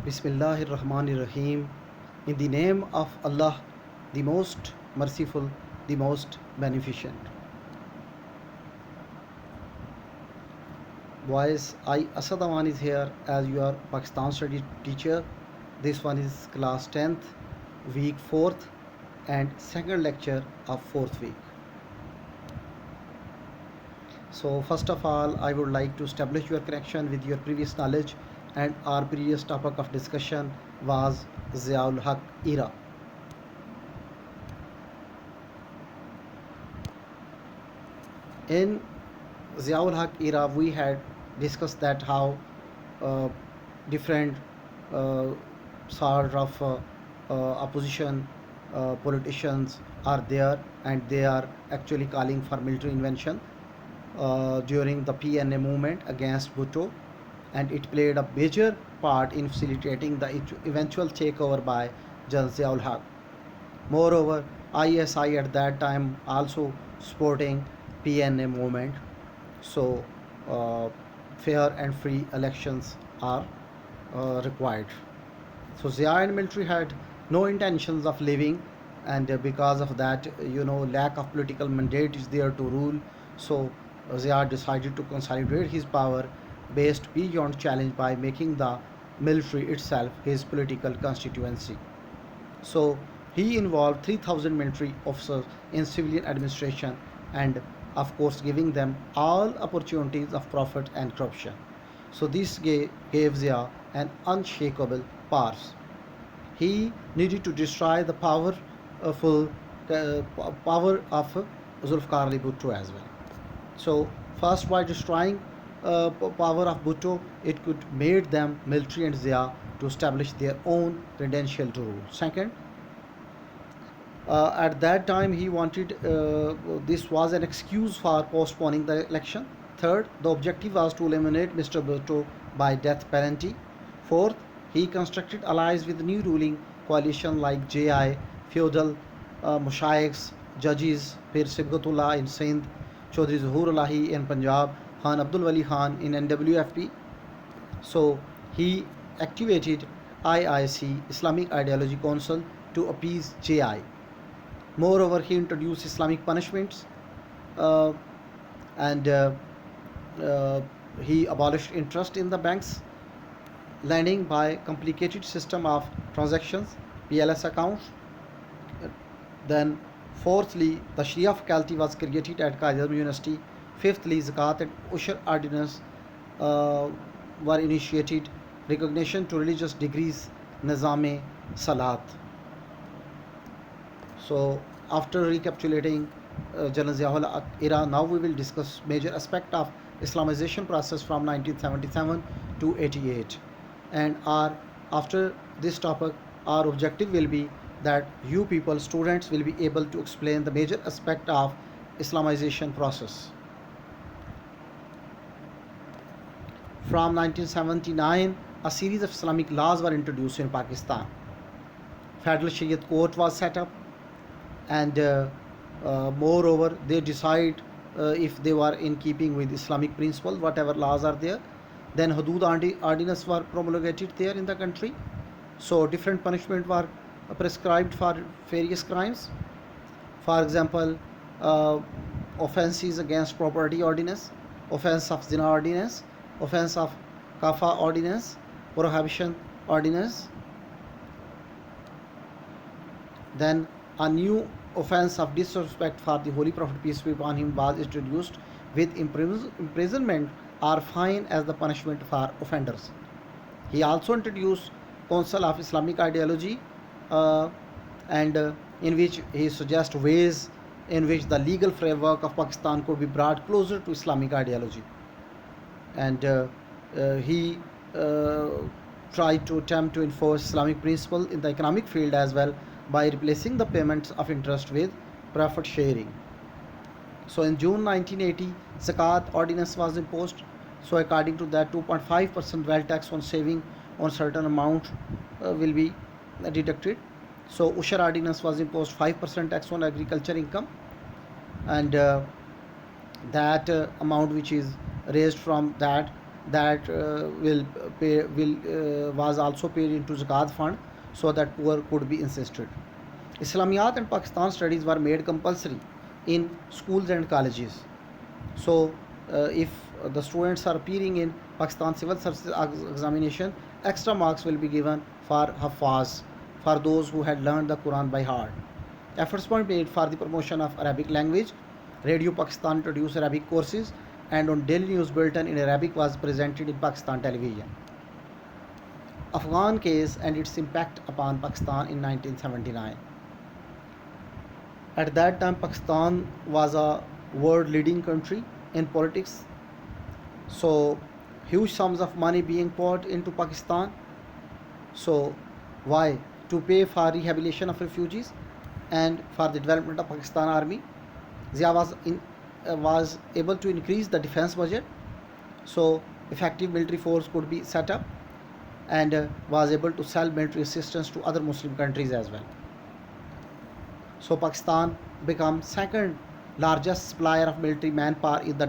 Bismillahir Rahmanir Rahim. In the name of Allah, the most merciful, the most beneficent. Boys, I Asad Aman is here as your Pakistan study teacher. This one is class 10th, week 4th, and second lecture of 4th week. So, first of all, I would like to establish your connection with your previous knowledge, and our previous topic of discussion was Ziaul Haq era. In Ziaul Haq era, we had discussed that how uh, different uh, sort of opposition politicians are there, and they are actually calling for military intervention during the PNA movement against Bhutto, and it played a major part in facilitating the eventual takeover by Jan Ziaul Haq. Moreover, ISI at that time also supporting PNA movement. So, uh, fair and free elections are required. So, Zia and military had no intentions of leaving, and because of that, lack of political mandate is there to rule. So, Zia decided to consolidate his power based beyond challenge by making the military itself his political constituency. So he involved 3,000 military officers in civilian administration, and of course giving them all opportunities of profit and corruption. So this gave Zia an unshakable powers. He needed to destroy the power of Zulfikar Ali Bhutto as well. So first, by destroying power of Bhutto, it could made them military and Zia to establish their own credential to rule. Second, at that time he wanted this was an excuse for postponing the election. Third, the objective was to eliminate Mr. Bhutto by death penalty. Fourth, he constructed allies with new ruling coalition like JI, feudal mushaiks, judges, Pir Sibghatullah in Sindh, Chaudhry Zuhur Alahi in Punjab, Khan Abdul Wali Khan in NWFP. So he activated IIC, Islamic Ideology Council, to appease JI. Moreover, he introduced Islamic punishments, uh, and uh, he abolished interest in the banks, lending by complicated system of transactions, PLS accounts. Then, fourthly, the Sharia faculty was created at Qaid University. Fifthly, Zakat and Ushur ordinance uh, were initiated. Recognition to religious degrees, Nizam-e Salat. So, after recapitulating General Ziaul Haq era, now we will discuss major aspect of Islamization process from 1977 to 88. And after this topic, our objective will be that you people, students, will be able to explain the major aspect of Islamization process. From 1979, a series of Islamic laws were introduced in Pakistan. Federal Shariat Court was set up, and moreover, they decide if they were in keeping with Islamic principles, whatever laws are there. Then Hudud ordinance were promulgated there in the country. So different punishment were prescribed for various crimes. For example, offences against property ordinance, offence of zina ordinance, offence of kafa ordinance, prohibition ordinance. Then a new offence of disrespect for the Holy Prophet, peace be upon him, was introduced with imprisonment or fine as the punishment for offenders. He also introduced Council of Islamic Ideology, and in which he suggests ways in which the legal framework of Pakistan could be brought closer to Islamic ideology. And he tried to attempt to enforce Islamic principle in the economic field as well by replacing the payments of interest with profit sharing. So in June 1980, Zakat ordinance was imposed. So according to that, 2.5% wealth tax on saving on certain amount will be deducted. So Ushur ordinance was imposed 5% tax on agriculture income, and that amount which is raised from that that will was also paid into zakat fund so that poor could be assisted. Islamiyat and Pakistan studies were made compulsory in schools and colleges. So, if the students are appearing in Pakistan Civil Services examination, extra marks will be given for Hafaz, for those who had learned the Quran by heart. Efforts were made for the promotion of Arabic language. Radio Pakistan introduced Arabic courses, and on daily news bulletin in Arabic was presented in Pakistan television. Afghan case and its impact upon Pakistan in 1979. At that time, Pakistan was a world leading country in politics. So, huge sums of money being poured into Pakistan. So, why? To pay for rehabilitation of refugees and for the development of Pakistan Army. Zia was able to increase the defense budget. So, effective military force could be set up, and was able to sell military assistance to other Muslim countries as well. So Pakistan became second largest supplier of military manpower in the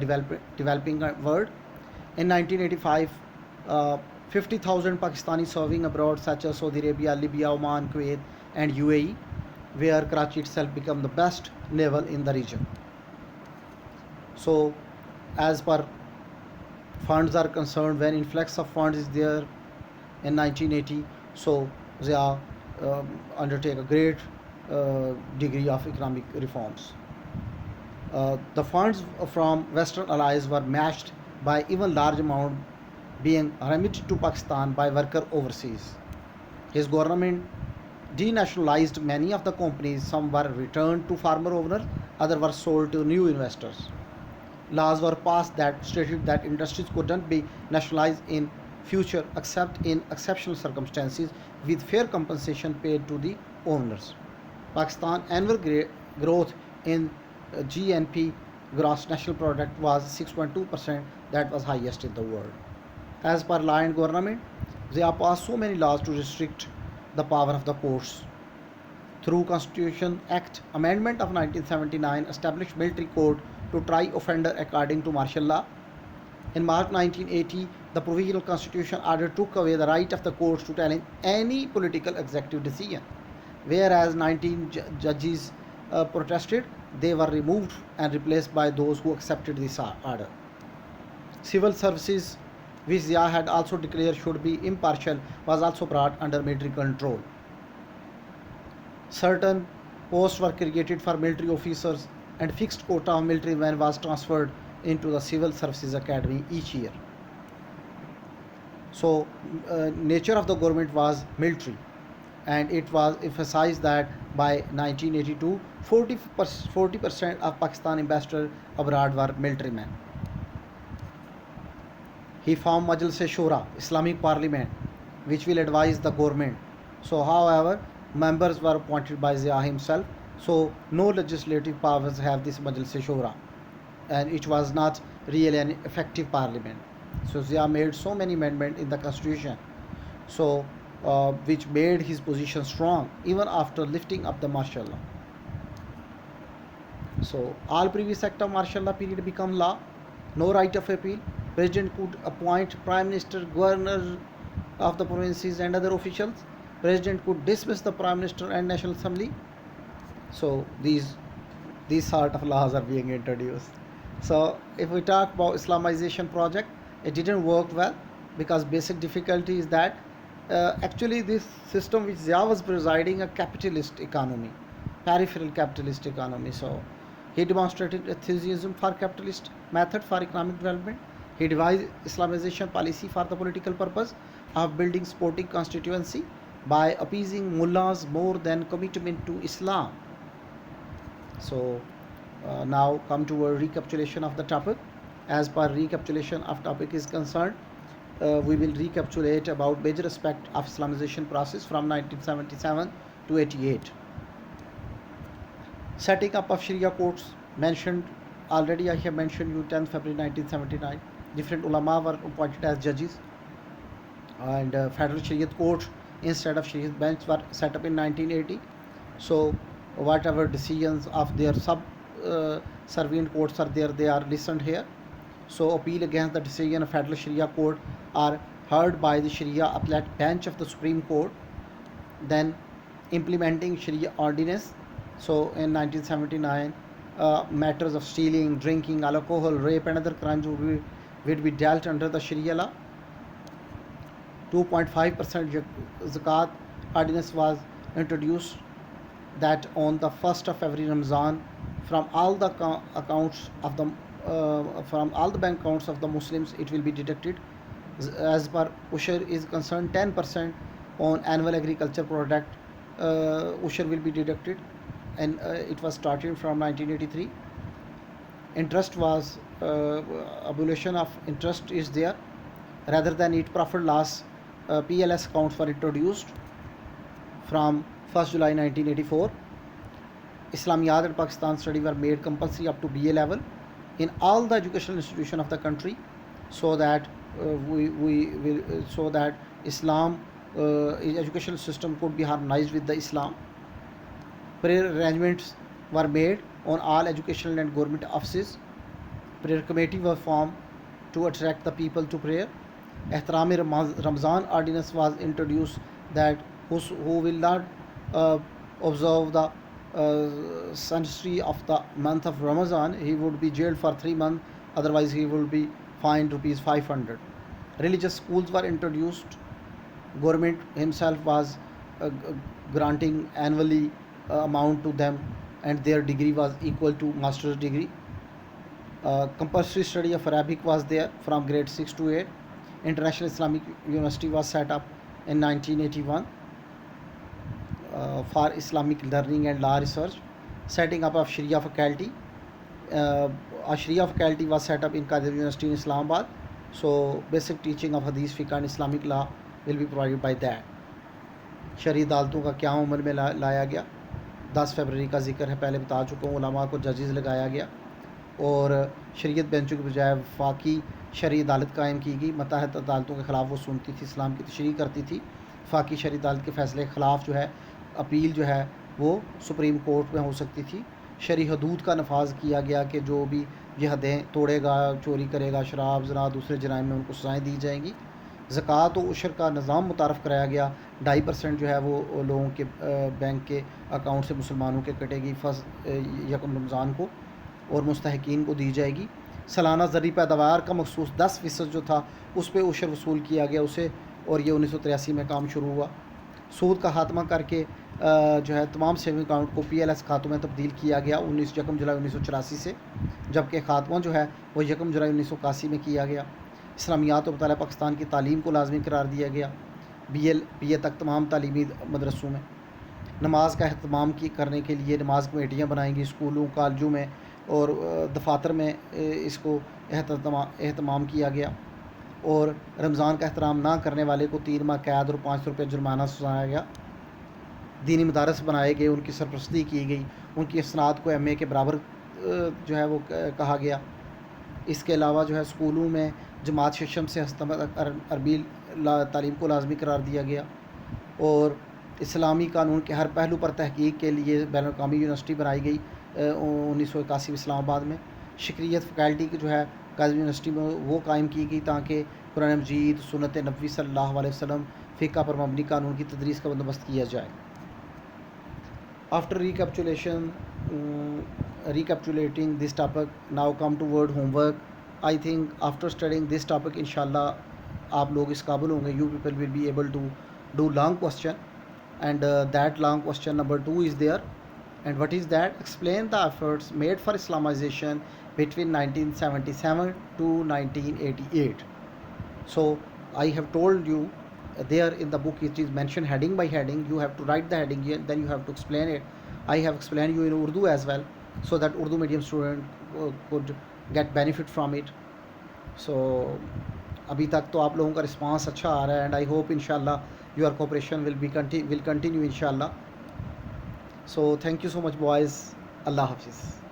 developing world. In 1985, 50,000 Pakistanis serving abroad such as Saudi Arabia, Libya, Oman, Kuwait and UAE, where Karachi itself became the best naval in the region. So as per funds are concerned, when influx of funds is there in 1980, so they are undertake a great degree of economic reforms. The funds from Western allies were matched by even large amount being remitted to Pakistan by worker overseas. His government denationalized many of the companies. Some were returned to former owners, others were sold to new investors. Laws were passed that stated that industries couldn't be nationalized in future except in exceptional circumstances with fair compensation paid to the owners. Pakistan annual growth in GNP, gross national product, was 6.2%, that was highest in the world. As per law and government, they have passed so many laws to restrict the power of the courts. Through Constitution Act Amendment of 1979 established military court to try offender according to martial law. In March 1980, the Provisional Constitution Order took away the right of the courts to challenge any political executive decision. Whereas 19 judges protested, they were removed and replaced by those who accepted this order. Civil services, which Zia had also declared should be impartial, was also brought under military control. Certain posts were created for military officers, and fixed quota of military men was transferred into the Civil Services Academy each year. So, nature of the government was military, and it was emphasized that by 1982, 40% of Pakistan ambassadors abroad were military men. He formed Majlis-e-Shura, Islamic Parliament, which will advise the government. So, however, members were appointed by Zia himself, so no legislative powers have this Majlis-e-Shura, and it was not really an effective parliament. So Zia made so many amendments in the constitution, so which made his position strong even after lifting up the martial law. So all previous act of martial law period become law. No right of appeal. President could appoint prime minister, governor of the provinces and other officials. President could dismiss the prime minister and national assembly. So these sort of laws are being introduced. So if we talk about Islamization project, it didn't work well because basic difficulty is that actually this system which Zia was presiding a capitalist economy, peripheral capitalist economy. So he demonstrated enthusiasm for capitalist method for economic development. He devised Islamization policy for the political purpose of building sporting constituency by appeasing mullahs more than commitment to Islam. So now come to a recapitulation of the topic. As per recapitulation of topic is concerned, we will recapitulate about major aspect of Islamization process from 1977 to 88. Setting up of Sharia courts mentioned already. I have mentioned you 10th February 1979. Different ulama were appointed as judges, and federal Shariat court instead of Shariat bench were set up in 1980. So whatever decisions of their sub servient courts are there, they are listened here. So appeal against the decision of Federal Sharia Court are heard by the Sharia appellate bench of the Supreme Court. Then implementing Sharia ordinance. So in 1979, matters of stealing, drinking, alcohol, rape, and other crimes would be dealt under the Sharia law. 2.5% zakat ordinance was introduced, that on the first of every Ramzan, from all the accounts of the from all the bank accounts of the Muslims, it will be deducted. As per Usher is concerned, 10% on annual agriculture product, Usher will be deducted, and it was started from 1983. Interest was abolition of interest is there. Rather than eat profit loss, PLS accounts were introduced from 1st July 1984. Islamiyat and Pakistan study were made compulsory up to BA level in all the educational institutions of the country, so that so that Islam educational system could be harmonized with the Islam. Prayer arrangements were made on all educational and government offices. Prayer committee were formed to attract the people to prayer. Ehtaram Ramzan ordinance was introduced, that who will not observe the sanctity of the month of Ramadan, he would be jailed for 3 months, otherwise he will be fined rupees 500. Religious schools were introduced. Government himself was granting annually amount to them, and their degree was equal to master's degree. Compulsory study of Arabic was there from grade 6 to 8. International Islamic University was set up in 1981 for Islamic learning and law research. Setting up of Sharia faculty. A Sharia faculty was set up in Qadir University in Islamabad. So basic teaching of Hadith, Fiqh and Islamic law will be provided by that. شرعی عدالتوں کا قیام عمل میں لایا گیا. 10 فروری کا ذکر ہے، پہلے بتا چکا ہوں. علماء کو ججز لگایا گیا اور شریعت بینچوں کے بجائے وفاقی شرعی عدالت قائم کی گئی. متحدہ عدالتوں کے خلاف وہ سنتی تھی، اسلام کی تشریح کرتی تھی. وفاقی شرعی عدالت کے فیصلے کے خلاف جو ہے اپیل جو ہے وہ سپریم کورٹ میں ہو سکتی تھی. شرعی حدود کا نفاذ کیا گیا کہ جو بھی یہ حدیں توڑے گا، چوری کرے گا، شراب، زنا، دوسرے جرائم میں ان کو سزائیں دی جائیں گی. زکوٰۃ و عشر کا نظام متعارف کرایا گیا. 2.5% جو ہے وہ لوگوں کے بینک کے اکاؤنٹ سے مسلمانوں کے کٹے گی 1 رمضان کو اور مستحقین کو دی جائے گی. سالانہ زرعی پیداوار کا مخصوص 10% جو تھا اس پہ عشر وصول کیا گیا اسے، اور یہ 1983 میں کام شروع ہوا. سود کا خاتمہ کر کے جو ہے تمام سیونگ اکاؤنٹ کو PLS کھاتوں میں تبدیل کیا گیا 1 جولائی 1984 سے، جبکہ خاتمہ جو ہے وہ 1 جولائی 1981 میں کیا گیا. اسلامیات و مطالعہ پاکستان کی تعلیم کو لازمی قرار دیا گیا BA تک تمام تعلیمی مدرسوں میں. نماز کا اہتمام کرنے کے لیے نماز کمیٹیاں بنائیں گی اسکولوں، کالجوں میں اور دفاتر میں اس کو اہتمام کیا گیا. اور رمضان کا احترام نہ کرنے والے کو 3 ماہ قید اور 500 روپے جرمانہ سنایا گیا. دینی مدارس بنائے گئے، ان کی سرپرستی کی گئی، ان کی اسناد کو MA کے برابر جو ہے وہ کہا گیا. اس کے علاوہ جو ہے اسکولوں میں جماعت ششم سے عربی تعلیم کو لازمی قرار دیا گیا. اور اسلامی قانون کے ہر پہلو پر تحقیق کے لیے بین الاقوامی یونیورسٹی بنائی گئی 1981 اسلام آباد میں. شکریت فیکلٹی کی جو ہے قائد یونیورسٹی میں وہ قائم کی گئی تاکہ قرآن مجید، سنت نبوی صلی اللہ علیہ وسلم، فقہ پر مبنی قانون کی تدریس کا بندوبست کیا جائے. After recapitulating this topic, now come to word homework. I think after studying this topic, inshallah, آپ لوگ اس قابل ہوں گے. You people will be able to do long question, and that long question number 2 is there. And what is that? Explain the efforts made for Islamization between 1977 to 1988. So I have told you there in the book it is mentioned heading by heading. You have to write the heading here, then you have to explain it. I have explained you in Urdu as well, so that Urdu medium student could get benefit from it. So ابھی تک تو آپ لوگوں کا response اچھا آ رہا ہے، اینڈ آئی ہوپ انشاءاللہ یور کوپریشن ول کنٹینیو انشاءاللہ. So thank you so much boys. اللہ حافظ.